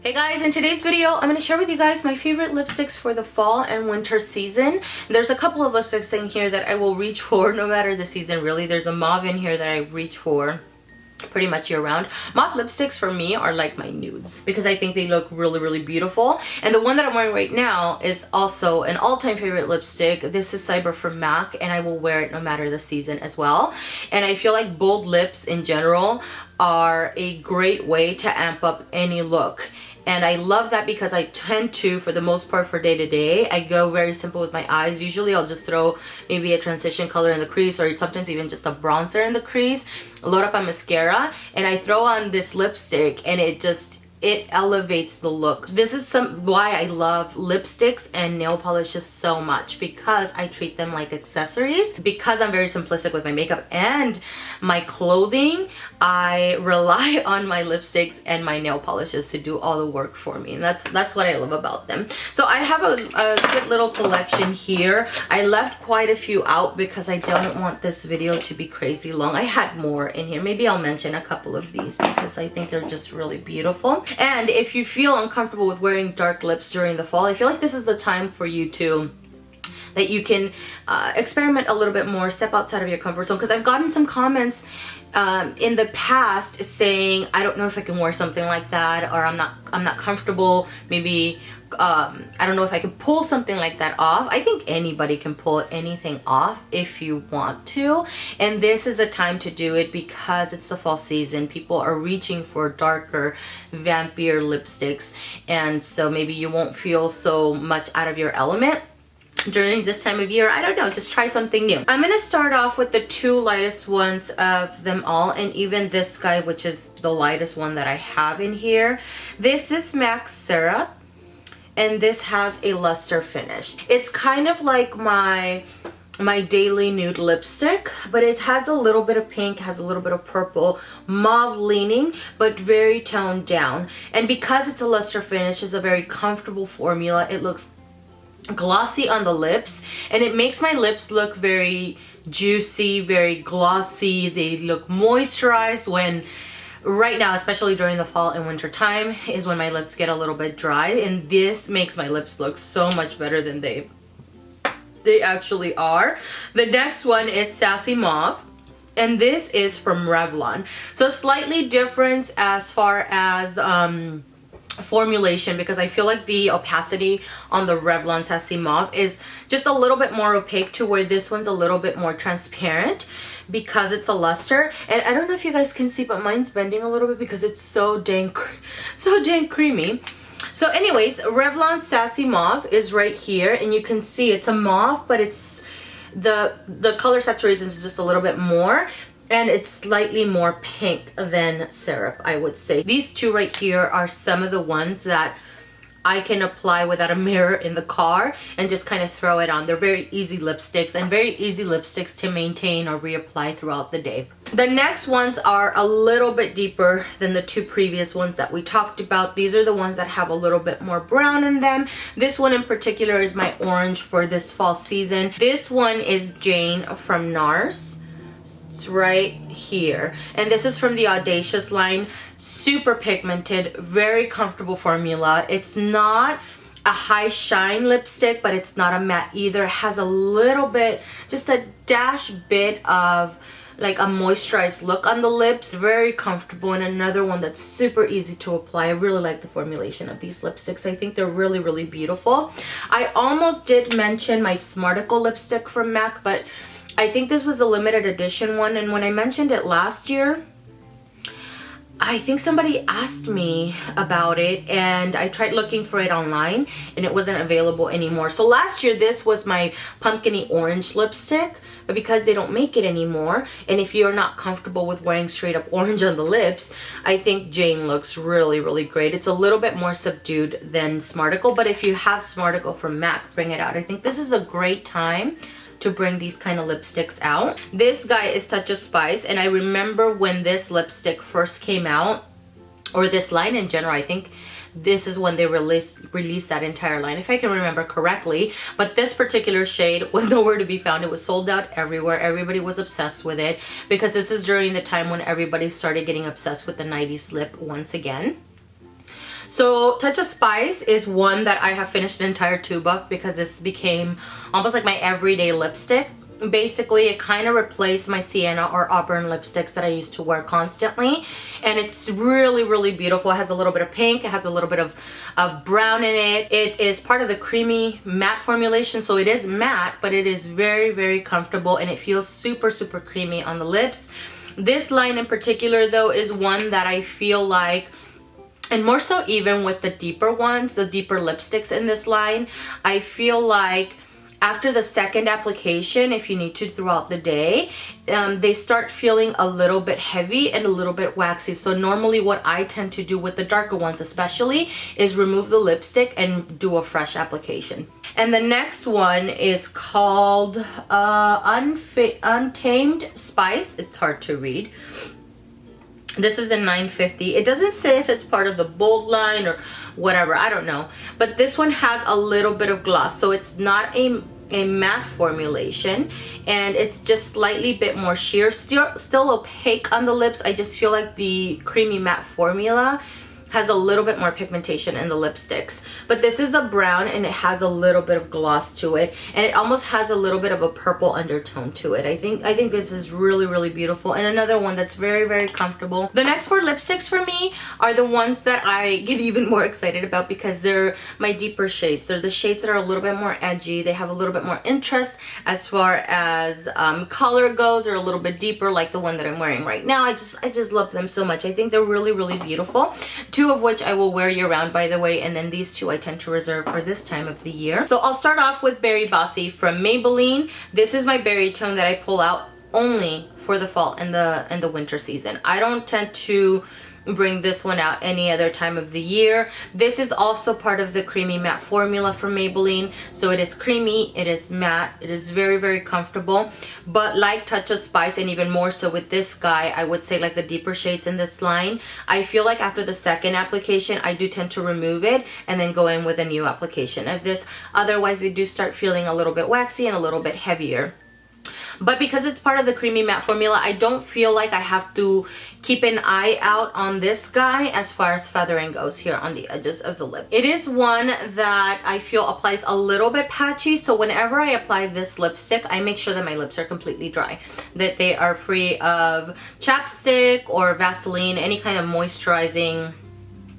Hey guys, in today's video, I'm going to share with you guys my favorite lipsticks for the fall and winter season. There's a couple of lipsticks in here that I will reach for no matter the season, really. There's a mauve in here that I reach for pretty much year round. Mauve lipsticks for me are like my nudes because I think they look really beautiful. And the one that I'm wearing right now is also an all-time favorite lipstick. This is Cyber from MAC, and I will wear it no matter the season as well. And I feel like bold lips in general are a great way to amp up any look. And I love that because I tend to, for the most part, for day to day, I go very simple with my eyes. Usually I'll just throw maybe a transition color in the crease, or sometimes even just a bronzer in the crease, load up a mascara, and I throw on this lipstick, and it elevates the look. This is why I love lipsticks and nail polishes so much, because I treat them like accessories. Because I'm very simplistic with my makeup and my clothing, I rely on my lipsticks and my nail polishes to do all the work for me, and that's what I love about them. So I have a good little selection here. I left quite a few out because I don't want this video to be crazy long. I had more in here. Maybe I'll mention a couple of these because I think they're just really beautiful. And if you feel uncomfortable with wearing dark lips during the fall, I feel like this is the time for you that you can experiment a little bit more, step outside of your comfort zone. Because I've gotten some comments in the past saying, I don't know if I can wear something like that, or I'm not comfortable. Maybe I don't know if I can pull something like that off. I think anybody can pull anything off if you want to, and this is a time to do it because it's the fall season. People are reaching for darker, vampier lipsticks, and so maybe you won't feel so much out of your element during this time of year. I don't know, just try something new. I'm gonna start off with the two lightest ones of them all, and even this guy, which is the lightest one that I have in here. This is MAC Syrup, and this has a luster finish. It's kind of like my daily nude lipstick, but it has a little bit of pink, has a little bit of purple, mauve leaning, but very toned down. And because it's a luster finish, it's a very comfortable formula. It looks glossy on the lips, and it makes my lips look very juicy, very glossy. They look moisturized when right now, especially during the fall and winter time, is when my lips get a little bit dry, and this makes my lips look so much better than they actually are. The next one is Sassy Mauve, and this is from Revlon. So slightly different as far as formulation, because I feel like the opacity on the Revlon Sassy Mauve is just a little bit more opaque, to where this one's a little bit more transparent because it's a luster. And I don't know if you guys can see, but mine's bending a little bit because it's so dang creamy. So anyways, Revlon Sassy Mauve is right here, and you can see it's a mauve, but it's the color saturation is just a little bit more, and it's slightly more pink than Syrup, I would say. These two right here are some of the ones that I can apply without a mirror in the car and just kind of throw it on. They're very easy lipsticks, and very easy lipsticks to maintain or reapply throughout the day. The next ones are a little bit deeper than the two previous ones that we talked about. These are the ones that have a little bit more brown in them. This one in particular is my orange for this fall season. This one is Jane from Nars. Right here, and this is from the Audacious line. Super pigmented, very comfortable formula. It's not a high shine lipstick, but it's not a matte either. It has a little bit, just a dash bit of like a moisturized look on the lips. Very comfortable, and another one that's super easy to apply. I really like the formulation of these lipsticks. I think they're really beautiful. I almost did mention my Smarticle lipstick from MAC, but I think this was a limited edition one, and when I mentioned it last year, I think somebody asked me about it, and I tried looking for it online and it wasn't available anymore. So last year this was my pumpkin-y orange lipstick, but because they don't make it anymore, and if you're not comfortable with wearing straight up orange on the lips, I think Jane looks really great. It's a little bit more subdued than Smarticle, but if you have Smarticle from MAC, bring it out. I think this is a great time to bring these kind of lipsticks out. This guy is Touch of Spice, and I remember when this lipstick first came out, or this line in general, I think this is when they released that entire line, if I can remember correctly. But this particular shade was nowhere to be found. It was sold out everywhere. Everybody was obsessed with it, because this is during the time when everybody started getting obsessed with the 90s lip once again. So Touch of Spice is one that I have finished an entire tube of because this became almost like my everyday lipstick. Basically, it kind of replaced my sienna or auburn lipsticks that I used to wear constantly, and it's really, really beautiful. It has a little bit of pink, it has a little bit of brown in it. It is part of the creamy matte formulation, so it is matte, but it is very, very comfortable, and it feels super, super creamy on the lips. This line in particular, though, is one that I feel like, and more so even with the deeper ones, the deeper lipsticks in this line, I feel like after the second application, if you need to throughout the day, they start feeling a little bit heavy and a little bit waxy. So normally what I tend to do with the darker ones especially is remove the lipstick and do a fresh application. And the next one is called Untamed Spice. It's hard to read. This is in 950. It doesn't say if it's part of the bold line or whatever, I don't know. But this one has a little bit of gloss, so it's not a matte formulation, and it's just slightly bit more sheer. Still opaque on the lips. I just feel like the creamy matte formula has a little bit more pigmentation in the lipsticks. But this is a brown and it has a little bit of gloss to it, and it almost has a little bit of a purple undertone to it. I think this is really, really beautiful, and another one that's very, very comfortable. The next 4 lipsticks for me are the ones that I get even more excited about because they're my deeper shades. They're the shades that are a little bit more edgy. They have a little bit more interest as far as color goes. They're a little bit deeper, like the one that I'm wearing right now. I just love them so much. I think they're really, really beautiful. 2 of which I will wear year round, by the way, and then these 2 I tend to reserve for this time of the year. So I'll start off with Berry Bossy from Maybelline. This is my berry tone that I pull out only for the fall and the winter season. I don't tend to bring this one out any other time of the year. This is also part of the creamy matte formula from Maybelline, so it is creamy, it is matte, it is very, very comfortable. But like Touch of Spice, and even more so with this guy, I would say like the deeper shades in this line, I feel like after the second application I do tend to remove it and then go in with a new application of this. Otherwise they do start feeling a little bit waxy and a little bit heavier. But because it's part of the creamy matte formula, I don't feel like I have to keep an eye out on this guy as far as feathering goes here on the edges of the lip. It is one that I feel applies a little bit patchy, so whenever I apply this lipstick, I make sure that my lips are completely dry, that they are free of chapstick or Vaseline, any kind of moisturizing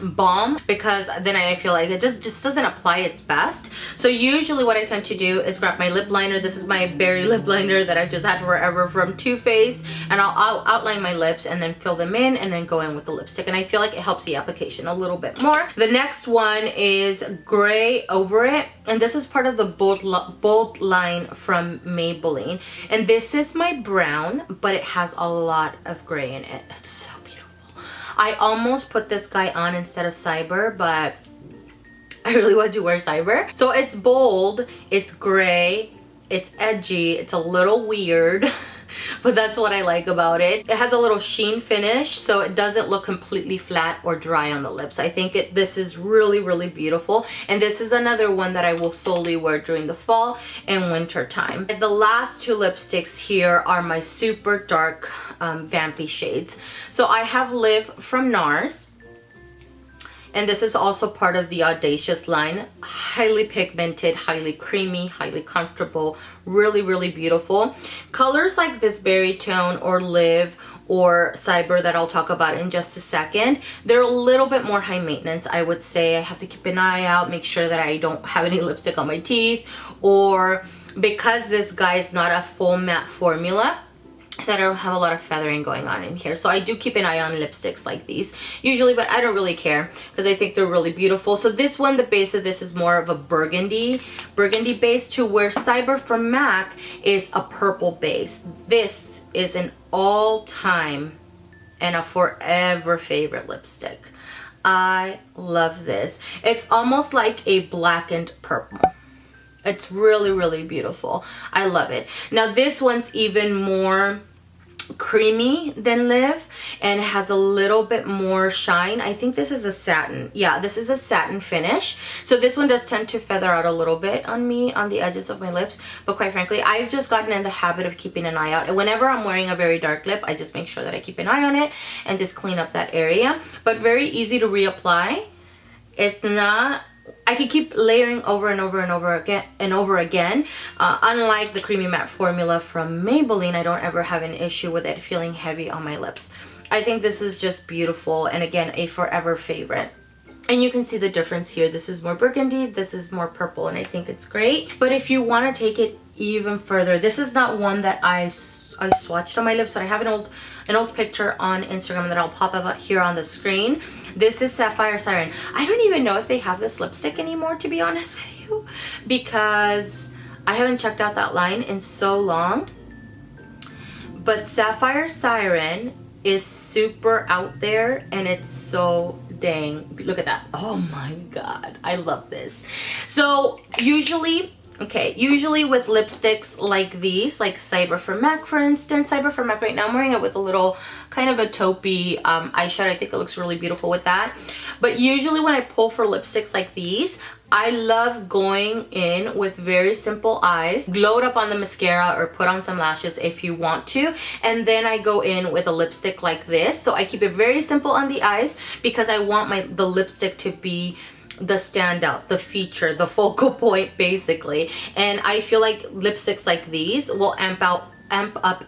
balm, because then I feel like it just doesn't apply its best. So usually what I tend to do is grab my lip liner. This is my berry lip liner that I've just had forever from Too Faced, and I'll outline my lips and then fill them in and then go in with the lipstick, and I feel like it helps the application a little bit more. The next one is Gray Over It, and this is part of the bold line from Maybelline, and this is my brown, but it has a lot of gray in it. It's so beautiful. I almost put this guy on instead of Cyber, but I really want to wear Cyber. So it's bold, it's gray, it's edgy, it's a little weird, but that's what I like about it. It has a little sheen finish, so it doesn't look completely flat or dry on the lips. I think this is really, really beautiful, and this is another one that I will solely wear during the fall and winter time. And the last 2 lipsticks here are my super dark vampy shades. So I have Live from Nars, and this is also part of the Audacious line. Highly pigmented, highly creamy, highly comfortable, really, really beautiful. Colors like this berry tone or Live or Cyber that I'll talk about in just a second, they're a little bit more high maintenance, I would say. I have to keep an eye out, make sure that I don't have any lipstick on my teeth, or because this guy is not a full matte formula, that I don't have a lot of feathering going on in here. So I do keep an eye on lipsticks like these usually, but I don't really care because I think they're really beautiful. So this one, the base of this is more of a burgundy base, to where Cyber from MAC is a purple base. This is an all-time and a forever favorite lipstick. I love this. It's almost like a blackened purple. It's really, really beautiful. I love it. Now this one's even more creamy than Live and has a little bit more shine. I think this is a satin. Yeah, this is a satin finish. So this one does tend to feather out a little bit on me on the edges of my lips, but quite frankly, I've just gotten in the habit of keeping an eye out. And whenever I'm wearing a very dark lip, I just make sure that I keep an eye on it and just clean up that area. But very easy to reapply. It's not, I could keep layering over and over and over again. Unlike the Creamy Matte formula from Maybelline, I don't ever have an issue with it feeling heavy on my lips. I think this is just beautiful, and again, a forever favorite. And you can see the difference here. This is more burgundy, this is more purple, and I think it's great. But if you want to take it even further, this is not one that I swatched on my lips, so I have an old picture on Instagram that I'll pop up here on the screen. This is Sapphire Siren. I don't even know if they have this lipstick anymore, to be honest with you, because I haven't checked out that line in so long. But Sapphire Siren is super out there, and it's so dang, look at that. Oh my god, I love this. So usually with lipsticks like these, like Cyber for MAC, for instance, Cyber for MAC right now, I'm wearing it with a little kind of a taupey eyeshadow. I think it looks really beautiful with that. But usually when I pull for lipsticks like these, I love going in with very simple eyes, glow it up on the mascara or put on some lashes if you want to, and then I go in with a lipstick like this. So I keep it very simple on the eyes because I want the lipstick to be the standout, the feature, the focal point basically. And I feel like lipsticks like these will amp up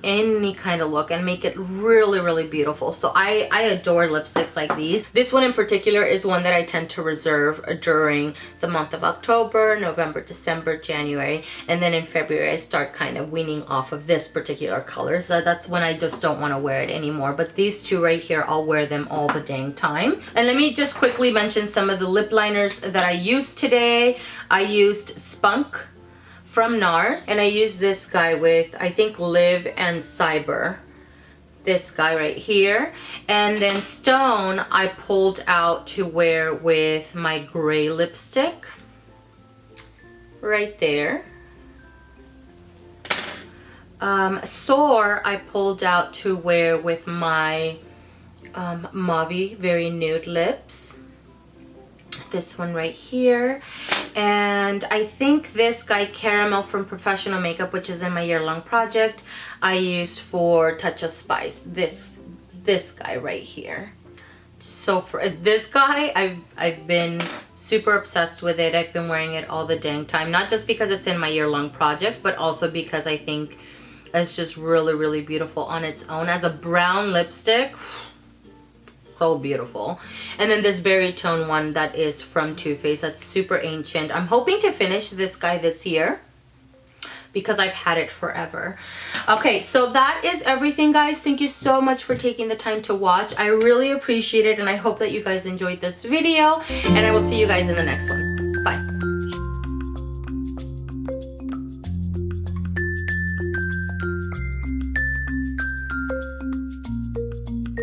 any kind of look and make it really, really beautiful. So I adore lipsticks like these. This one in particular is one that I tend to reserve during the month of October, November, December, January, and then in February I start kind of weaning off of this particular color. So that's when I just don't want to wear it anymore. But these two right here, I'll wear them all the dang time. And let me just quickly mention some of the lip liners that I used today. I used Spunk from Nars, and I used this guy with, I think, Live and Cyber. This guy right here. And then Stone I pulled out to wear with my gray lipstick. Right there. Soar I pulled out to wear with my mauve, very nude lips. This one right here. And I think this guy Caramel from Professional Makeup, which is in my year-long project, I used for Touch of Spice. This guy right here. So for this guy, I've been super obsessed with it. I've been wearing it all the dang time, not just because it's in my year-long project, but also because I think it's just really, really beautiful on its own as a brown lipstick. So beautiful. And then this berry tone one that is from Too Faced, that's super ancient. I'm hoping to finish this guy this year because I've had it forever. Okay, so that is everything, guys. Thank you so much for taking the time to watch. I really appreciate it, and I hope that you guys enjoyed this video, and I will see you guys in the next one. Bye.